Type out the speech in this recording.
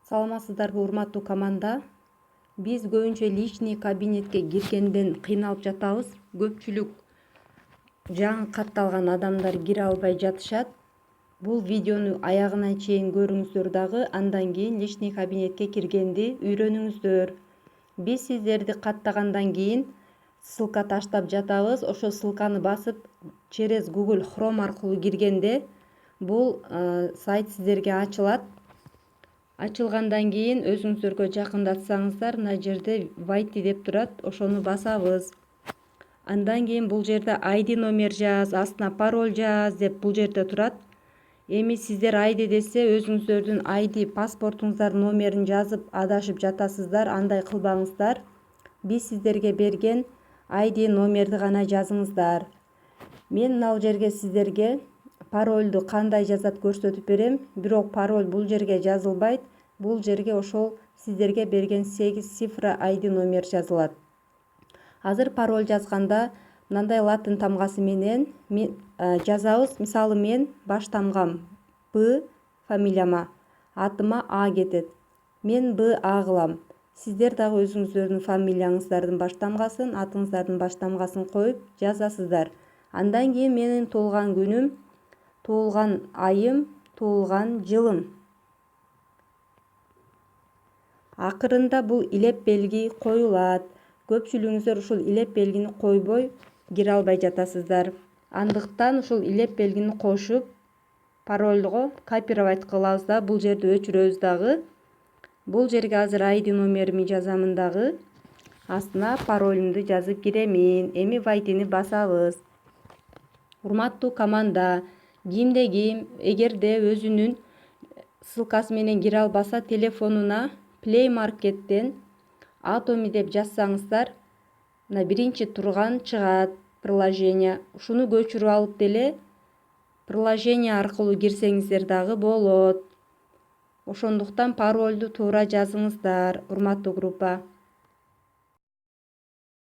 Саламатсыздарбы урматтуу команда? Биз көбүнчө личный кабинетке киргенден кыйналып жатабыз. Көпчүлүк жаңы катталган адамдар кире албай жатышат. Бул видеону аягына чейин көрүңүздөр дагы, андан кийин личный кабинетке киргенди үйрөнүңүздөр. Биз сиздерди каттагандан кийин ссылка таштап жатабыз. Ошол ссылканы басып через Google Chrome аркылуу киргенде бул сайт сиздерге ачылат. Ачылгандан кийин өзүңүздөргө жакындатсаңыздар, мына жерде войти деп турат, ошону басабыз. Андан кийин бул жерде ID номер жаз, астына пароль жаз деп бул жерде турат. Эми сиздер ID десе өзүңүздөрдүн ID паспортуңуздардын номерин жазып адашып жатасыздар, андай кылбаңыздар. Биз сиздерге берген ID номерди гана жазыңыздар. Мен мына жерге сиздерге парольду кандай жазат көрсөтүп берем, бирок пароль бул жерге жазылбайт. Бул жерге ошол сиздерге берген 8 цифра ID номер жазылат. Азыр пароль жазганда мындай латын тамгасы менен жазабыз. Мисалы мен баш тамгам Б, фамилияма, атыма А кетет. Мен Б А кылам. Сиздер дагы өзүңүздөрдүн фамилияңыздардын баш тамгасын, атыңыздардын баш тамгасын коюп жазасыздар. Андан кийин менин туулган күнүм, туулган айым, туулган жылым. Акырында бул илеп белги коюлат. Көпчүлүгүңүздөр ушул илеп белгини койбой кире албай жатасыздар. Андыктан ушул илеп белгини кошуп парольго копировать кылабыз да, бул жерди өчүрөбүз дагы. Бул жерге азыр ID номерими жазамын дагы. Астына паролюмду жазып киремин. Эми вайтини басабыз. Урматтуу команда, кимде-ким эгерде өзүнүн ссылкасы менен кире албаса, телефонуна Play Market'тен Atomy деп жазсаңыздар, мына биринчи турган чыгат приложение. Ушуну көчүрүп алып деле приложение аркылуу кирсеңиздер дагы болот. Ошондуктан парольду туура жазыңыздар, урматтуу группа.